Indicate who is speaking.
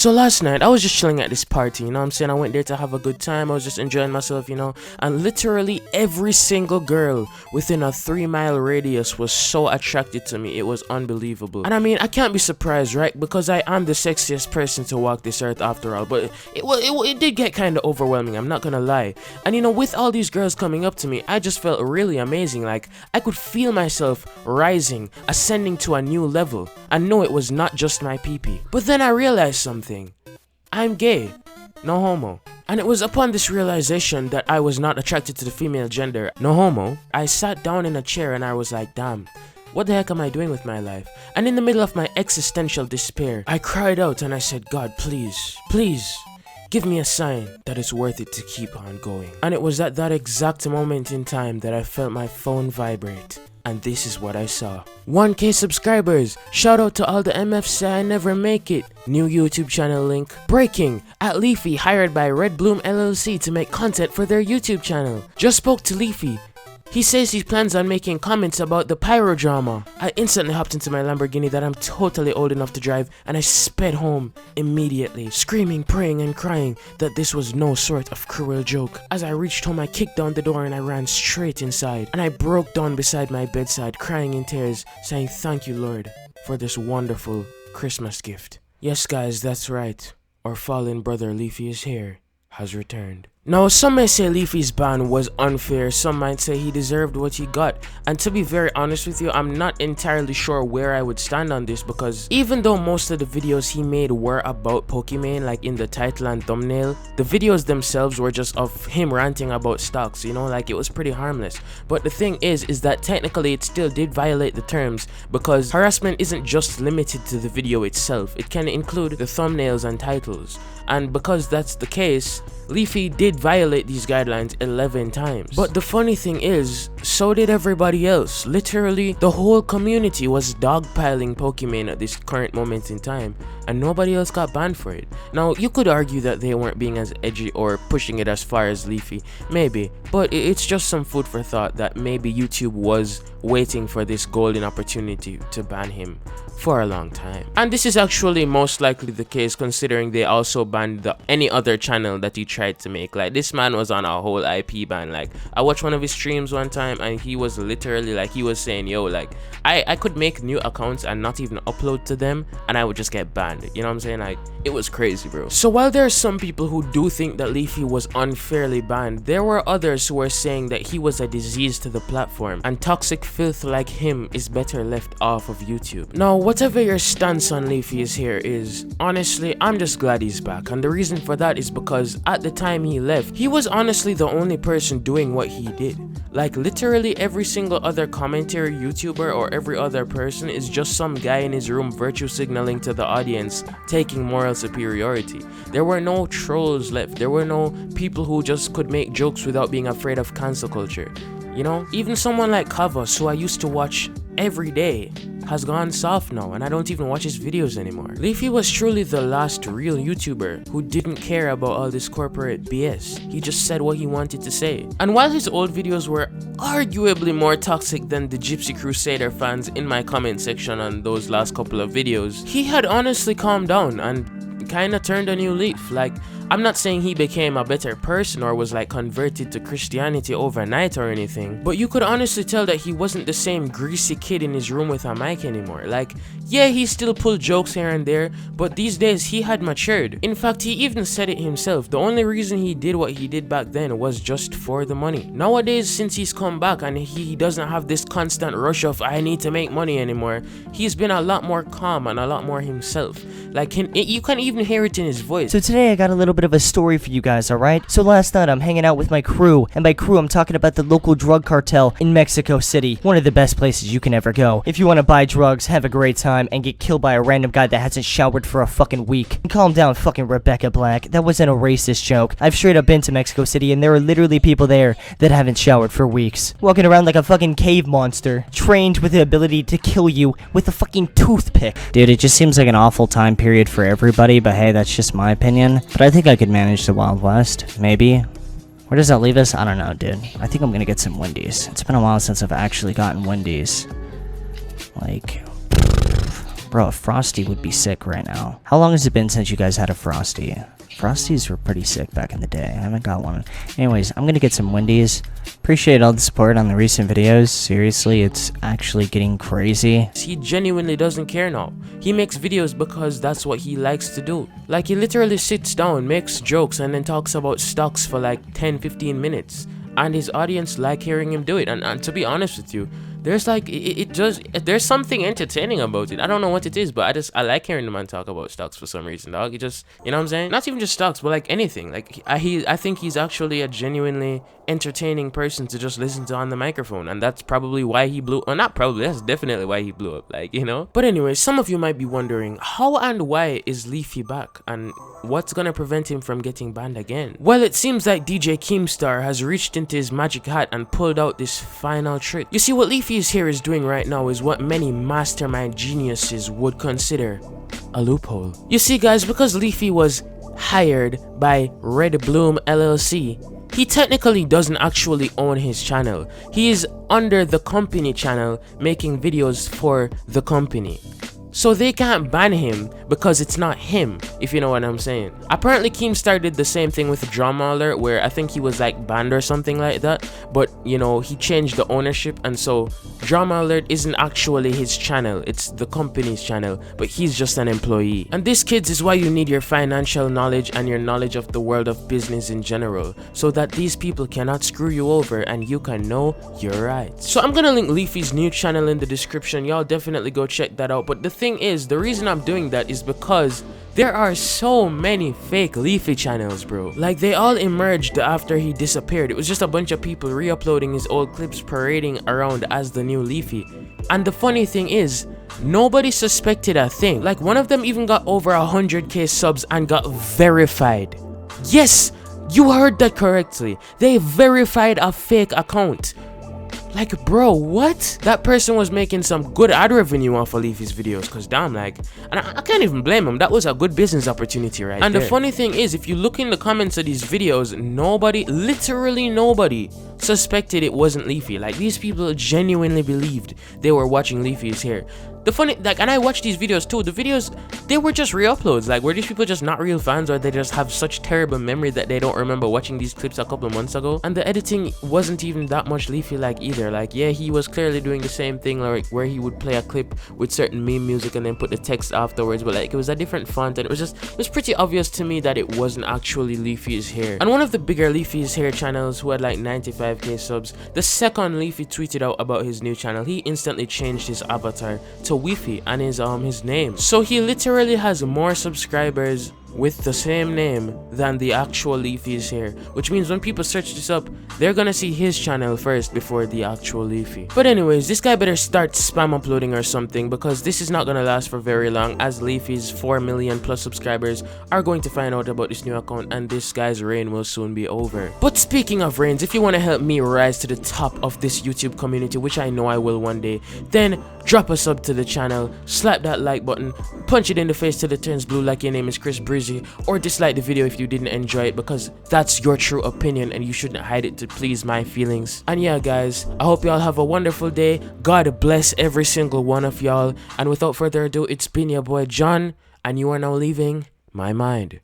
Speaker 1: So last night, I was just chilling at this party, you know what I'm saying? I went there to have a good time, I was just enjoying myself, you know? And literally every single girl within a 3-mile radius was so attracted to me, it was unbelievable. And I mean, I can't be surprised, right? Because I am the sexiest person to walk this earth after all, but it did get kind of overwhelming, I'm not gonna lie. And you know, with all these girls coming up to me, I just felt really amazing, like, I could feel myself rising, ascending to a new level. I know it was not just my pee-pee. But then I realized something. I'm gay, no homo. And it was upon this realization that I was not attracted to the female gender, no homo, I sat down in a chair and I was like, damn, what the heck am I doing with my life? And in the middle of my existential despair, I cried out and I said, God, please, please, give me a sign that it's worth it to keep on going. And it was at that exact moment in time that I felt my phone vibrate. And this is what I saw. 1K subscribers. Shout out to all the MFs say I never make it. New YouTube channel link. Breaking. At Leafy hired by Redbloom LLC to make content for their YouTube channel. Just spoke to Leafy. He says he plans on making comments about the pyro drama. I instantly hopped into my Lamborghini that I'm totally old enough to drive and I sped home immediately, screaming, praying and crying that this was no sort of cruel joke. As I reached home, I kicked down the door and I ran straight inside. And I broke down beside my bedside, crying in tears, saying thank you, Lord, for this wonderful Christmas gift. Yes guys, that's right. Our fallen brother LeafyIsHere has returned. Now, some may say Leafy's ban was unfair, some might say he deserved what he got, and to be very honest with you, I'm not entirely sure where I would stand on this, because even though most of the videos he made were about Pokemon, like in the title and thumbnail, the videos themselves were just of him ranting about stocks, you know, like it was pretty harmless. But the thing is that technically it still did violate the terms, because harassment isn't just limited to the video itself, it can include the thumbnails and titles. And because that's the case, Leafy did violate these guidelines 11 times. But the funny thing is, so did everybody else. Literally, the whole community was dogpiling Pokemon at this current moment in time, and nobody else got banned for it. Now, you could argue that they weren't being as edgy or pushing it as far as Leafy, maybe, but it's just some food for thought that maybe YouTube was waiting for this golden opportunity to ban him for a long time. And this is actually most likely the case, considering they also banned any other channel that he tried to make. Like, this man was on a whole IP ban. Like, I watched one of his streams one time and he was literally like, he was saying, yo, like, I could make new accounts and not even upload to them and I would just get banned. You know what I'm saying? Like, it was crazy, bro. So while there are some people who do think that Leafy was unfairly banned, there were others who were saying that he was a disease to the platform and toxic filth like him is better left off of YouTube. Now, whatever your stance on LeafyIsHere is, honestly, I'm just glad he's back, and the reason for that is because at the time he left, he was honestly the only person doing what he did. Like, literally every single other commentary YouTuber or every other person is just some guy in his room virtue signaling to the audience, taking moral superiority. There were no trolls left. There were no people who just could make jokes without being afraid of cancel culture. You know, even someone like Kavos, who I used to watch every day, has gone soft now and I don't even watch his videos anymore. Leafy was truly the last real YouTuber who didn't care about all this corporate BS. He just said what he wanted to say. And while his old videos were arguably more toxic than the Gypsy Crusader fans in my comment section on those last couple of videos, he had honestly calmed down and kinda turned a new leaf. Like, I'm not saying he became a better person or was like converted to Christianity overnight or anything, but you could honestly tell that he wasn't the same greasy kid in his room with a mic anymore. Like, yeah, he still pulled jokes here and there, but these days he had matured. In fact, he even said it himself. The only reason he did what he did back then was just for the money. Nowadays, since he's come back and he doesn't have this constant rush of I need to make money anymore, he's been a lot more calm and a lot more himself. Like, you can even hear it in his voice.
Speaker 2: So today I got a little bit of a story for you guys, alright? So last night I'm hanging out with my crew, and by crew I'm talking about the local drug cartel in Mexico City. One of the best places you can ever go if you want to buy drugs, have a great time, and get killed by a random guy that hasn't showered for a fucking week. And calm down, fucking Rebecca Black. That wasn't a racist joke. I've straight up been to Mexico City and there are literally people there that haven't showered for weeks. Walking around like a fucking cave monster, trained with the ability to kill you with a fucking toothpick.
Speaker 3: Dude, it just seems like an awful time period for everybody, but hey, that's just my opinion. But I think I could manage the Wild West, maybe. Where does that leave us? I don't know, dude. I think I'm gonna get some Wendy's. It's been a while since I've actually gotten Wendy's. Like, Bro, a Frosty would be sick right now. How long has it been since you guys had a Frosty? Frosties were pretty sick back in the day. I haven't got one. Anyways, I'm gonna get some Wendy's. Appreciate all the support on the recent videos. Seriously, it's actually getting crazy.
Speaker 1: He genuinely doesn't care now. He makes videos because that's what he likes to do. Like, he literally sits down, makes jokes, and then talks about stocks for like 10-15 minutes. And his audience like hearing him do it. And to be honest with you, there's like there's something entertaining about it. I don't know what it is, but I like hearing the man talk about stocks for some reason, dog. It just, you know what I'm saying? Not even just stocks, but like anything. Like I think he's actually a genuinely entertaining person to just listen to on the microphone, and that's probably why he blew. Or not probably, that's definitely why he blew up. Like, you know. But anyway, some of you might be wondering, how and why is Leafy back, and what's gonna prevent him from getting banned again? Well, it seems like DJ Keemstar has reached into his magic hat and pulled out this final trick. You see, what LeafyIsHere is doing right now is what many mastermind geniuses would consider a loophole. You see, guys, because Leafy was hired by Redbloom LLC, he technically doesn't actually own his channel. He is under the company channel making videos for the company. So they can't ban him because it's not him, if you know what I'm saying. Apparently Keemstar did the same thing with Drama Alert, where I think he was like banned or something like that, but you know, he changed the ownership, and so Drama Alert isn't actually his channel, it's the company's channel, but he's just an employee. And this, kids, is why you need your financial knowledge and your knowledge of the world of business in general, so that these people cannot screw you over and you can know your rights. So I'm gonna link Leafy's new channel in the description. Y'all definitely go check that out. But the thing is, the reason I'm doing that is because there are so many fake Leafy channels, bro. Like, they all emerged after he disappeared. It was just a bunch of people re-uploading his old clips, parading around as the new Leafy. And the funny thing is, nobody suspected a thing. Like, one of them even got over 100k subs and got verified. Yes, you heard that correctly. They verified a fake account. Like, bro, what? That person was making some good ad revenue off of Leafy's videos, cause damn, like, and I can't even blame him. That was a good business opportunity right there. The funny thing is, if you look in the comments of these videos, nobody, literally nobody, suspected it wasn't Leafy. Like, these people genuinely believed they were watching LeafyIsHere. The funny, like, and I watched these videos too. The videos, they were just re-uploads. Like, were these people just not real fans, or they just have such terrible memory that they don't remember watching these clips a couple of months ago? And the editing wasn't even that much Leafy-like either. Like, yeah, he was clearly doing the same thing, like where he would play a clip with certain meme music and then put the text afterwards, but like, it was a different font, and it was pretty obvious to me that it wasn't actually LeafyIsHere. And one of the bigger LeafyIsHere channels, who had like 95k subs, the second Leafy tweeted out about his new channel, he instantly changed his avatar to Weafy and his name. So he literally has more subscribers with the same name than the actual LeafyIsHere, which means when people search this up, they're gonna see his channel first before the actual Leafy. But anyways, this guy better start spam uploading or something, because this is not gonna last for very long, as Leafy's 4 million plus subscribers are going to find out about this new account, and this guy's reign will soon be over. But speaking of reigns, if you want to help me rise to the top of this YouTube community, which I know I will one day, then drop a sub to the channel, slap that like button, punch it in the face till it turns blue like your name is Chris Breezy, or dislike the video if you didn't enjoy it, because that's your true opinion and you shouldn't hide it to please my feelings. And yeah, guys, I hope y'all have a wonderful day. God bless every single one of y'all, and without further ado, it's been your boy John, and you are now leaving my mind.